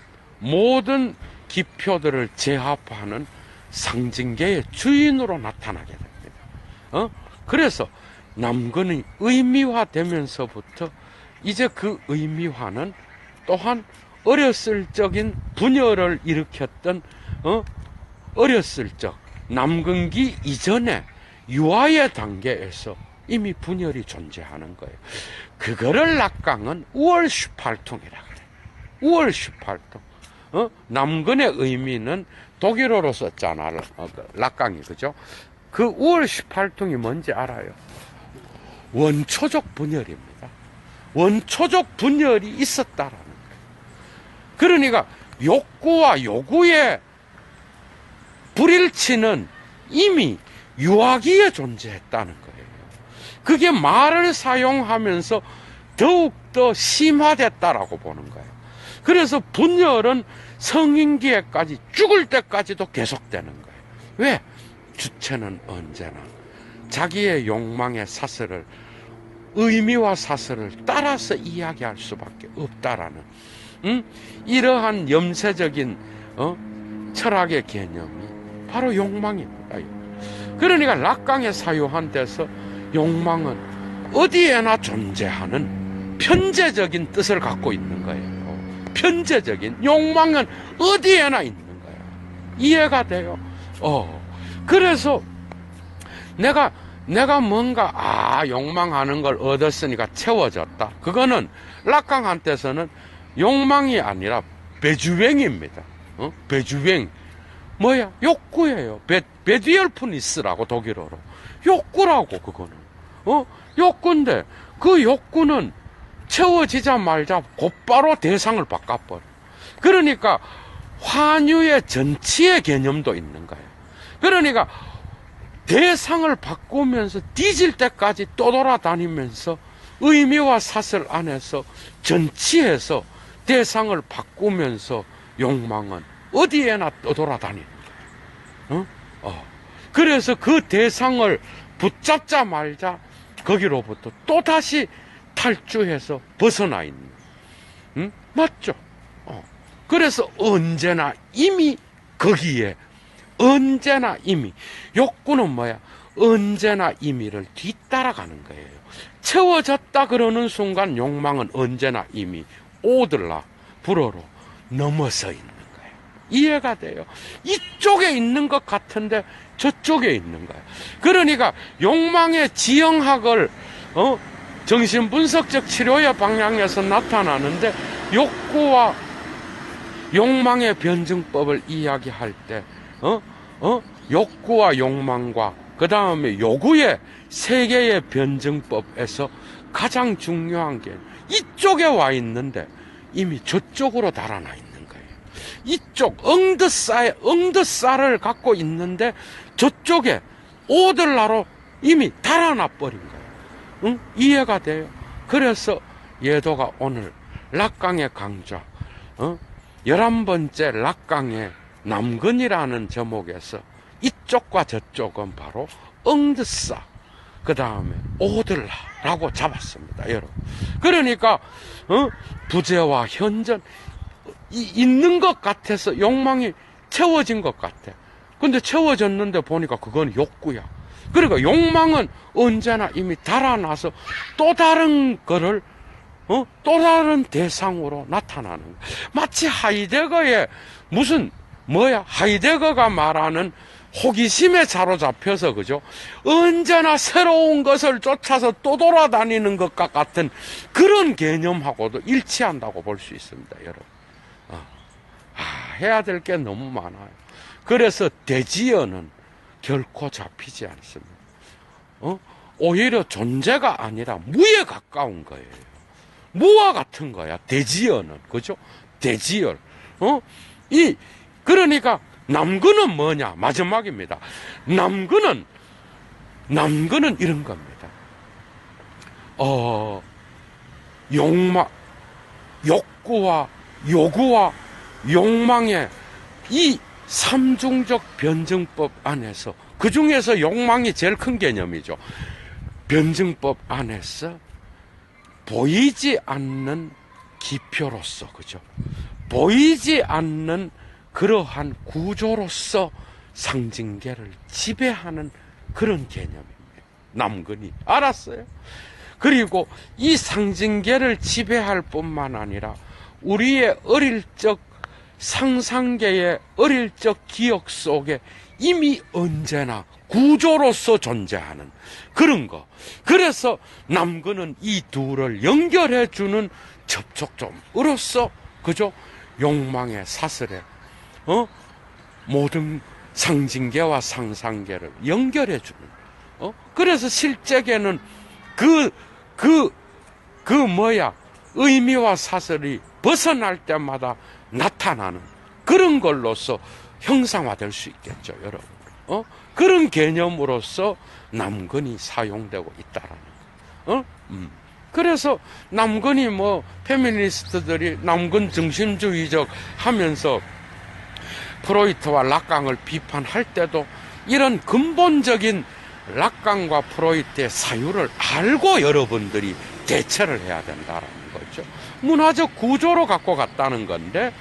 기표들을 제압하는 상징계의 주인으로 나타나게 됩니다. 그래서 남근이 의미화되면서부터 이제 그 의미화는 또한 어렸을 적인 분열을 일으켰던 어렸을 적 남근기 이전에 유아의 단계에서 이미 분열이 존재하는 거예요. 그거를 락강은 우월슈팔통이라 그래. 우월슈팔통. 남근의 의미는 독일어로 썼잖아. 락강이, 그죠? 그 우월슈팔통이 뭔지 알아요? 원초적 분열입니다. 원초적 분열이 있었다라는 거예요. 그러니까 욕구와 요구의 불일치는 이미 유아기에 존재했다는 거예요. 그게 말을 사용하면서 더욱더 심화됐다라고 보는 거예요. 그래서 분열은 성인기에까지 죽을 때까지도 계속되는 거예요. 왜? 주체는 언제나 자기의 욕망의 사슬을 의미와 사슬을 따라서 이야기할 수밖에 없다라는 이러한 염세적인 철학의 개념이 바로 욕망입니다. 그러니까 락강에 사유한 데서 욕망은 어디에나 존재하는 편재적인 뜻을 갖고 있는 거예요. 편재적인 욕망은 어디에나 있는 거예요. 이해가 돼요? 그래서 내가 뭔가 욕망하는 걸 얻었으니까 채워졌다. 그거는 락강한테서는 욕망이 아니라 배주행입니다. 배주행. 뭐야? 욕구예요. 베디얼프니스라고 독일어로. 욕구라고 그거는. 욕구인데 그 욕구는 채워지자마자 곧바로 대상을 바꿔버려. 그러니까 환유의 전치의 개념도 있는 거예요. 그러니까 대상을 바꾸면서 뒤질 때까지 떠돌아다니면서 의미와 사슬 안에서 전치해서 대상을 바꾸면서 욕망은 어디에나 떠돌아다니는 거예요. 그래서 그 대상을 붙잡자 말자 거기로부터 또다시 탈주해서 벗어나 있는, 맞죠? 그래서 언제나 이미 거기에, 언제나 이미, 욕구는 뭐야? 언제나 이미를 뒤따라가는 거예요. 채워졌다 그러는 순간 욕망은 언제나 이미 오들라 불어로 넘어서 있는 거예요. 이해가 돼요? 이쪽에 있는 것 같은데 저쪽에 있는 거예요. 그러니까 욕망의 지형학을 정신분석적 치료의 방향에서 나타나는데 욕구와 욕망의 변증법을 이야기할 때 욕구와 욕망과 그 다음에 요구의 세 개의 변증법에서 가장 중요한 게 이쪽에 와 있는데 이미 저쪽으로 달아나 있는 거예요. 이쪽 엉드살을 갖고 있는데 저쪽에 오들나로 이미 달아나 버린 거예요. 응? 이해가 돼요? 그래서 예도가 오늘 락강의 강좌 11번째 락강의 남근이라는 제목에서 이쪽과 저쪽은 바로 엉드싸 그 다음에 오들라라고 잡았습니다, 여러분. 그러니까 부재와 현전 있는 것 같아서 욕망이 채워진 것 같아. 근데 채워졌는데 보니까 그건 욕구야. 그러니까 욕망은 언제나 이미 달아나서 또 다른 거를 또 다른 대상으로 나타나는 거야. 마치 하이데거의 하이데거가 말하는 호기심에 사로잡혀서, 그죠? 언제나 새로운 것을 쫓아서 또 돌아다니는 것과 같은 그런 개념하고도 일치한다고 볼 수 있습니다, 여러분. 해야 될 게 너무 많아요. 그래서 대지연은 결코 잡히지 않습니다. 오히려 존재가 아니라 무에 가까운 거예요. 무와 같은 거야, 대지연은. 그죠? 대지연. 그러니까 남근은 뭐냐? 마지막입니다. 남근은 이런 겁니다. 욕구와 요구와 욕망의 이 삼중적 변증법 안에서, 그 중에서 욕망이 제일 큰 개념이죠. 변증법 안에서 보이지 않는 기표로서, 그죠? 보이지 않는 그러한 구조로서 상징계를 지배하는 그런 개념입니다. 남근이. 알았어요? 그리고 이 상징계를 지배할 뿐만 아니라 우리의 어릴 적 상상계의 어릴 적 기억 속에 이미 언제나 구조로서 존재하는 그런 거. 그래서 남근은 이 둘을 연결해주는 접촉점으로서, 그죠? 욕망의 사슬에 모든 상징계와 상상계를 연결해주는. 그래서 실제계는 의미와 사슬이 벗어날 때마다 나타나는 그런 걸로서 형상화될 수 있겠죠, 여러분. 그런 개념으로서 남근이 사용되고 있다라는 거. 그래서 남근이 페미니스트들이 남근 중심주의적 하면서 프로이트와 락강을 비판할 때도 이런 근본적인 락강과 프로이트의 사유를 알고 여러분들이 대처를 해야 된다는 거죠. 문화적 구조로 갖고 갔다는 건데,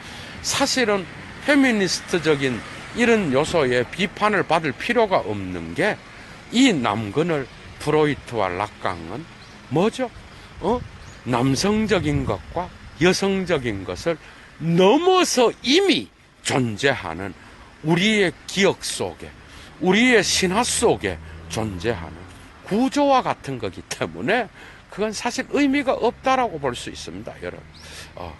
사실은 페미니스트적인 이런 요소에 비판을 받을 필요가 없는 게, 이 남근을 프로이트와 락강은 뭐죠? 남성적인 것과 여성적인 것을 넘어서 이미 존재하는 우리의 기억 속에, 우리의 신화 속에 존재하는 구조와 같은 거기 때문에 그건 사실 의미가 없다라고 볼 수 있습니다, 여러분.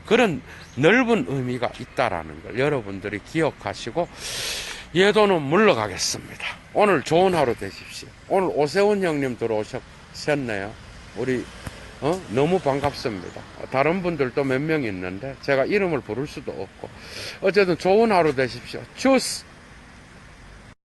그런 넓은 의미가 있다라는 걸 여러분들이 기억하시고, 예도는 물러가겠습니다. 오늘 좋은 하루 되십시오. 오늘 오세훈 형님 들어오셨네요. 우리 너무 반갑습니다. 다른 분들도 몇 명 있는데 제가 이름을 부를 수도 없고, 어쨌든 좋은 하루 되십시오. 주스.